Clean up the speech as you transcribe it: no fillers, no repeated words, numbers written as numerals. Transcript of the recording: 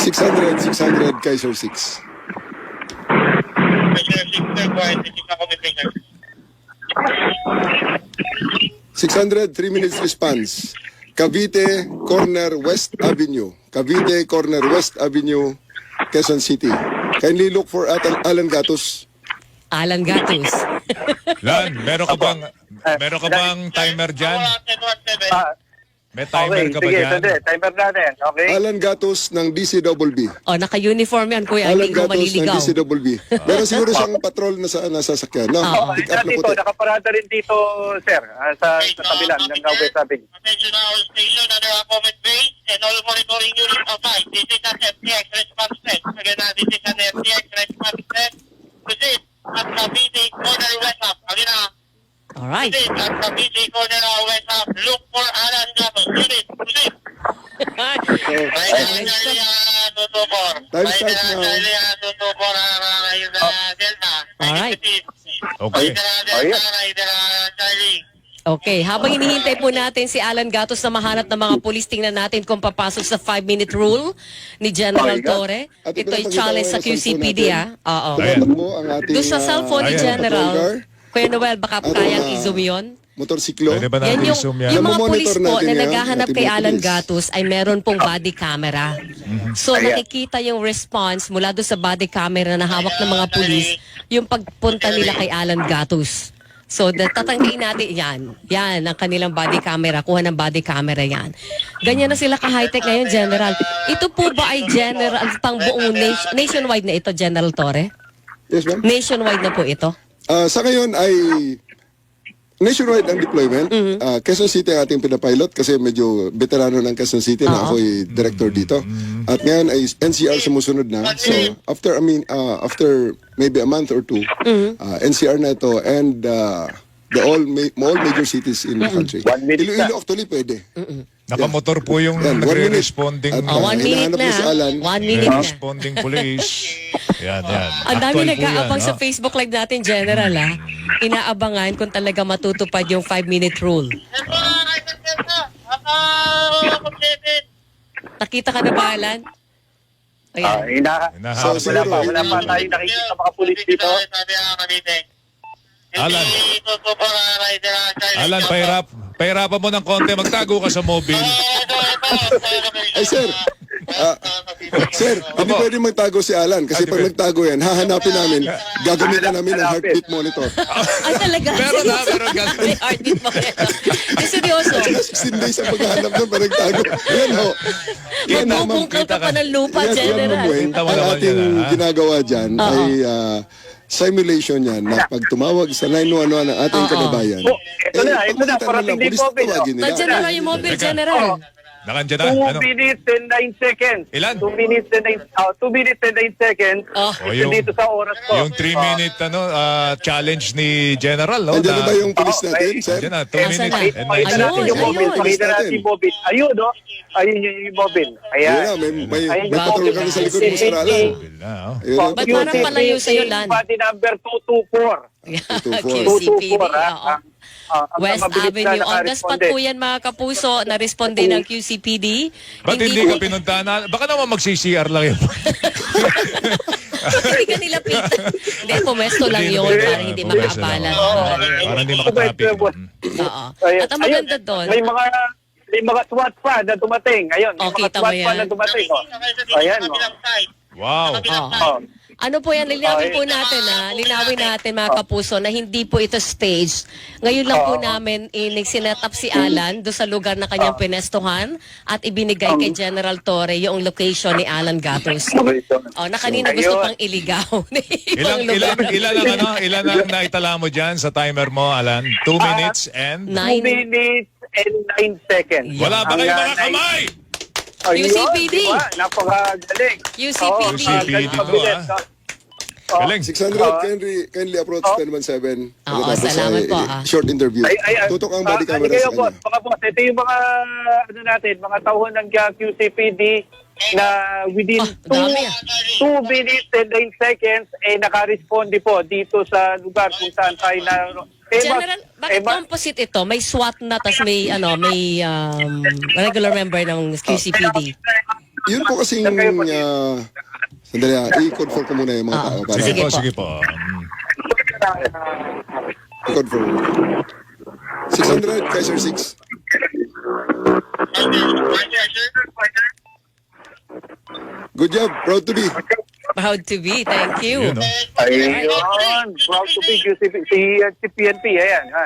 600, Kaiser 6. Kaiser 6, sir. Quiet. Titik na communication. 600, 3 minutes response. Cavite, corner West Avenue. Cavite, corner West Avenue, Quezon City. Kindly look for Alan Gatos. Alan Gatos. Lan, meron ka bang timer dyan? 117. May timer ka ba sige, dyan? sandali. Timer natin. Okay? Alan Gatos ng DCWB. O, naka-uniform yan, kuya. Alan Hindi ko Gatos ng maliligaw. DCWB. Meron siguro siyang patrol na nasa sasakyan. No? Pick up na Dito, puti. nakaparada rin dito, sir, sa kabilang ng West Avenue. Attention our station under our comment base and all monitoring units advised. This is an FTX response test. Again, this is an FTX response test. Proceed at Cavite corner West Up. Again, Alright. proceed at Cavite corner West Up. Look for Alan Gatos. Unit, proceed. Time start now. Alright. Okay. Okay, habang hinihintay po natin si Alan Gatos na mahanap ng mga pulis, tingnan natin kung papasok sa 5-minute rule ni General Torre. At Ito'y ipinapakita challenge ko sa yung cellphone QCPD, natin. Oo. Tumatakbo ang ating Doon sa cellphone ni ayan. General, patrol car. Kuya Noel, baka At, kayang i-zoom yun? Motorsiklo. Pwede ba Yan natin yung, i-zoom yan? yung mga Namomonitor pulis po natin na yan, naghahanap ating kay mga Alan pulis. Gatos ay meron pong body camera. So Ayan. nakikita yung response mula doon sa body camera na hawak ng mga pulis, yung pagpunta nila kay Alan Gatos. So tatanggiin natin yan. Yan ang kanilang body camera. Kuha ng body camera yan. Ganyan na sila ka-high-tech ngayon, General. Ito po ba ay general, pang buong nationwide na ito, General Torre? Yes, ma'am. Nationwide na po ito? Sa ngayon ay nationwide ang deployment. Quezon City ang ating pinapilot kasi medyo veterano ng Quezon City na ako'y director dito. At ngayon ay NCR sumusunod na. So after maybe a month or two, NCR na ito and the all major cities in the country. 1 minute na. Iloilo actually pwede. Nakamotor po yung Yan, 1 minute. nagre-responding At, 1 minute hinahanap na. niya si Alan. 1 minute na. responding police. Yan. Ang dami Actual po nag-aabang yan, sa Facebook Live natin, General, ha? Inaabangan kung talaga matutupad yung 5-minute rule. Nakita ka na ba, Alan? Ayan. Hinahanap So, wala siguro, pa tayong nakikita mga pulis dito. Alan, pahirapan mo ng konti. Magtago ka sa mobile. Ay, sir. Sir, hindi pwede magtago si Alan kasi pag nagtago yan, hahanapin namin, gagamitan namin ng heartbeat monitor. Ay, talaga? Meron na, meron ka. May heartbeat mo. Eh, seryoso. 16 days ang paghahanap doon pa nagtago. Yan ho. Yan ho, ma'am. Magbubungkal ka pa ng lupa, Yan, General. ma'am Gwen. Kita mo Ang naman ating yan, ha? ginagawa dyan ay simulation yan na pag tumawag sa 911 ng ating kababayan. Oh, ito na, parating din po, Bill. Nandiyan na lang yung mobile, General. Nakandyan na. 2 minutes and 9 seconds. Ilan? 2 minutes and 9 seconds. Oh. Dito sa oras ko. Yung 3-minute challenge ni General. No, Andiyan na ba yung police natin, sir? Andiyan na, 2 Asan minutes na? and 9 Pakita natin Ayun, yung mobile. ayun. Pakita natin yung mobile. Ayun, no? Ayun yung mobile. Ayun Ayan. na, may Ayun yung patrol mobile. kami sa likod mo, Sir Alan. na, oh. Ayun na. Ba't parang palayo sa'yo, Lan? Party number 224. QCPD. 224, ha? Oo. Ang West mabilis na Avenue. On the spot nakaresponde. po yan, mga kapuso, na-responde ng QCPD. Ba't hindi ka pinuntahan? Baka naman mag-CCR lang yun. Hindi ka nilapit. Hindi, pumesto lang yun para hindi Pumesto makaabala. lang. Oo. Para hindi makatrapik. Oo. Ayun. At ang maganda doon, May mga SWAT pa na dumating. Ayun, may Oh, mga kita mo SWAT pa yan. na dumating. Oh. Ayan, no? Wow. Oh. ano po yan, linawin po natin linawin natin mga kapuso na hindi po ito stage. Ngayon lang po namin sinet up si Alan doon sa lugar na kanyang pinestuhan at ibinigay kay General Torre yung location ni Alan Gatos. Oh, na kanina gusto pang iligaw. Ilan ang naitala mo dyan sa timer mo, Alan? 2 minutes and... 2 minutes and 9 seconds. Wala ba kayo mga Hanggang kamay? Ayun, UCPD. diba? Napakagaling. UCPD. UCPD to, Mabilis, no? Galing. 600, kindly approach 1017. Oo, Pagkatapos salamat ay po, short interview. Tutok ang body camera kayo, sa boss. kanya. Mga boss, ito yung mga, mga tauhan ng QCPD na within dami 2 minutes and 9 seconds, nakaresponde po dito sa lugar kung saan tayo na... General, bakit composite ito? May SWAT na, tas may regular member ng QCPD. Yun po kasing, sandali i-confirm ko muna yung mga tao. Para Sige po. Sige po. i-confirm. 600, Kaiser 6. Good job, proud to be. Proud to be. Thank you. Yun, no? Ayun. Proud to be si PNP. Ayan. Ha?